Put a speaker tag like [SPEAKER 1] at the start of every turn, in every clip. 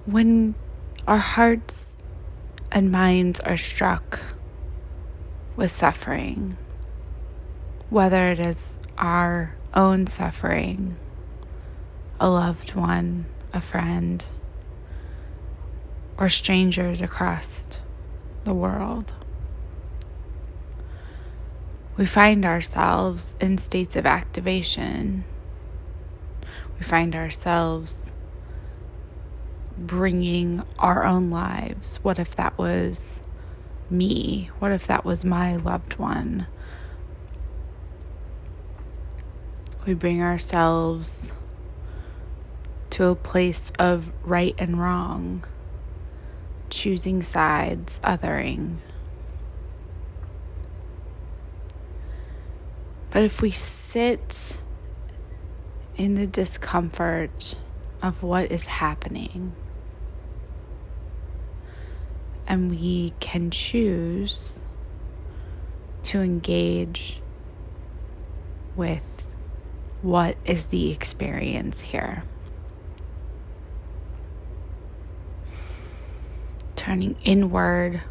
[SPEAKER 1] When our hearts and minds are struck with suffering, whether it is our own suffering, a loved one, a friend, or strangers across the world, we find ourselves in states of activation. We find ourselves bringing our own lives. What if that was me? What if that was my loved one? We bring ourselves to a place of right and wrong, choosing sides, othering. But if we sit in the discomfort of what is happening, and we can choose to engage with what is the experience here. Turning inward,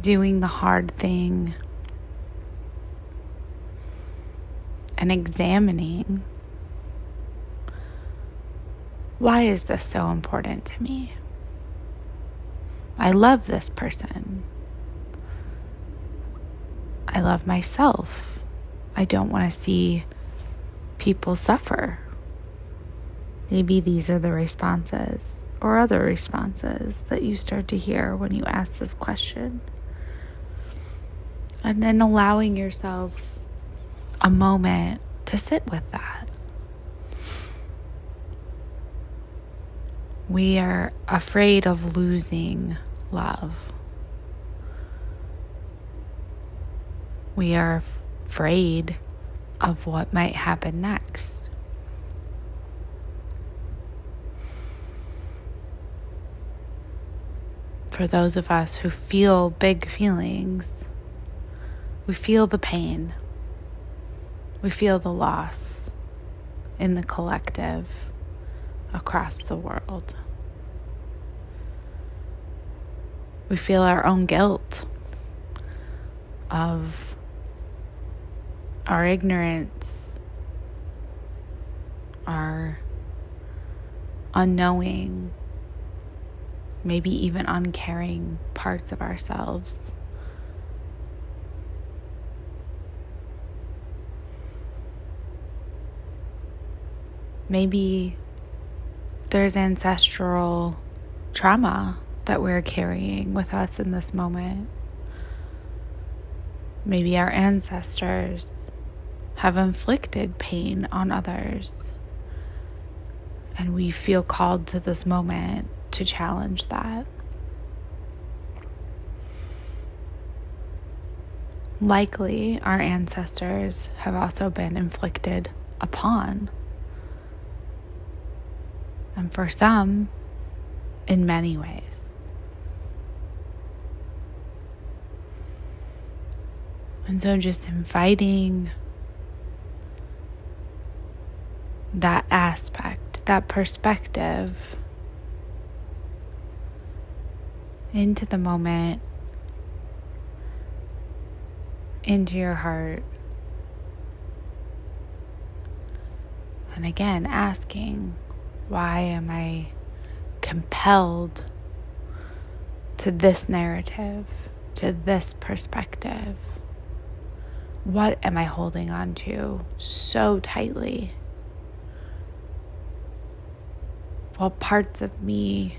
[SPEAKER 1] doing the hard thing, and examining, why is this so important to me? I love this person. I love myself. I don't want to see people suffer. Maybe these are the responses or other responses that you start to hear when you ask this question. And then allowing yourself a moment to sit with that. We are afraid of losing love. We are afraid of what might happen next. For those of us who feel big feelings, we feel the pain. We feel the loss in the collective across the world. We feel our own guilt of our ignorance, our unknowing, maybe even uncaring parts of ourselves. Maybe there's ancestral trauma that we're carrying with us in this moment. Maybe our ancestors have inflicted pain on others, and we feel called to this moment to challenge that. Likely, our ancestors have also been inflicted upon. And for some, in many ways. And so just inviting that aspect, that perspective into the moment, into your heart. And again, asking, why am I compelled to this narrative, to this perspective? What am I holding on to so tightly? What parts of me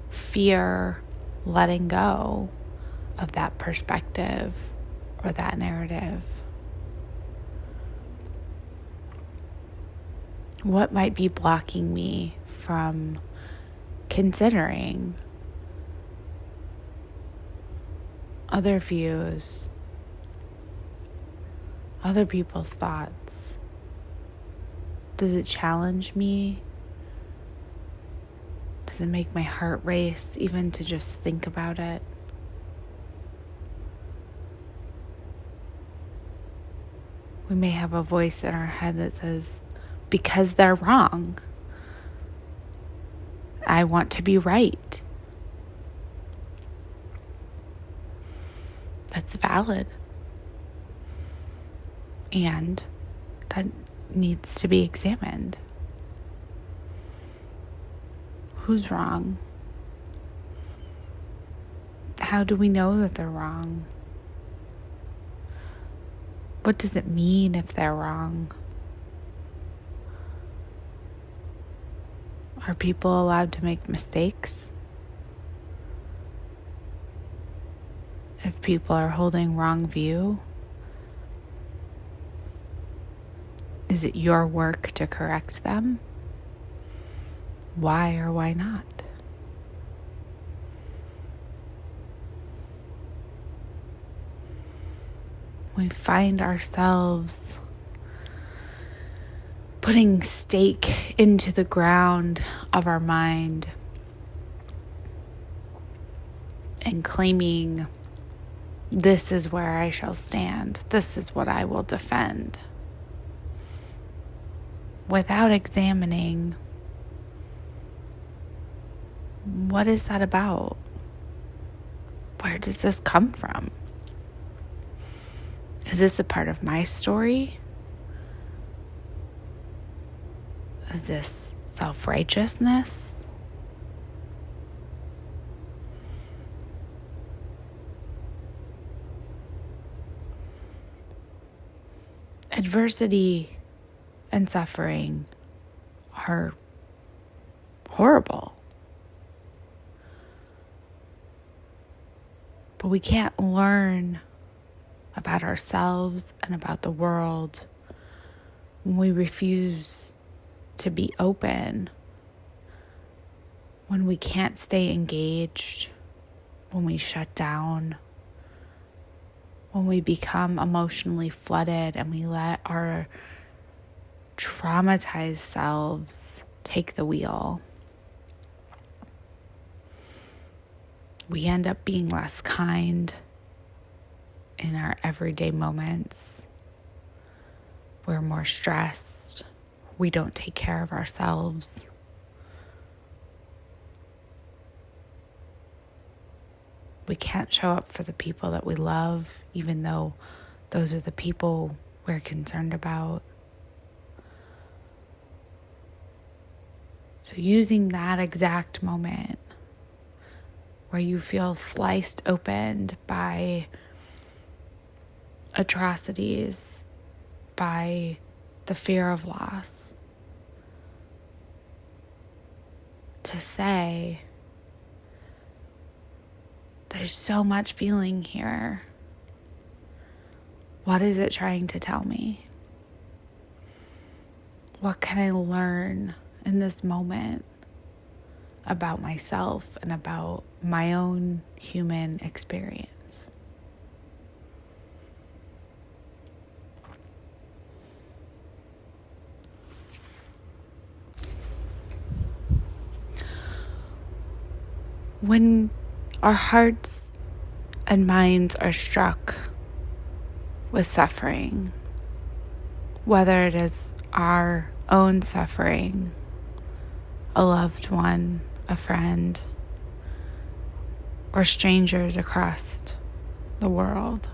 [SPEAKER 1] fear letting go of that perspective or that narrative? What might be blocking me from considering other views, other people's thoughts? Does it challenge me? Does it make my heart race even to just think about it? We may have a voice in our head that says, because they're wrong, I want to be right. That's valid. And that needs to be examined. Who's wrong? How do we know that they're wrong? What does it mean if they're wrong? Are people allowed to make mistakes? If people are holding wrong view, is it your work to correct them? Why or why not? We find ourselves putting stake into the ground of our mind and claiming, this is where I shall stand. This is what I will defend. Without examining, what is that about? Where does this come from? Is this a part of my story? Is this self-righteousness? Adversity and suffering are horrible. But we can't learn about ourselves and about the world when we refuse to be open, when we can't stay engaged, when we shut down, when we become emotionally flooded and we let our traumatized selves take the wheel. We end up being less kind in our everyday moments. We're more stressed. We don't take care of ourselves. We can't show up for the people that we love, even though those are the people we're concerned about. So using that exact moment where you feel sliced open by atrocities, by the fear of loss, to say, there's so much feeling here. What is it trying to tell me? What can I learn in this moment about myself and about my own human experience? When our hearts and minds are struck with suffering, whether it is our own suffering, a loved one, a friend, or strangers across the world,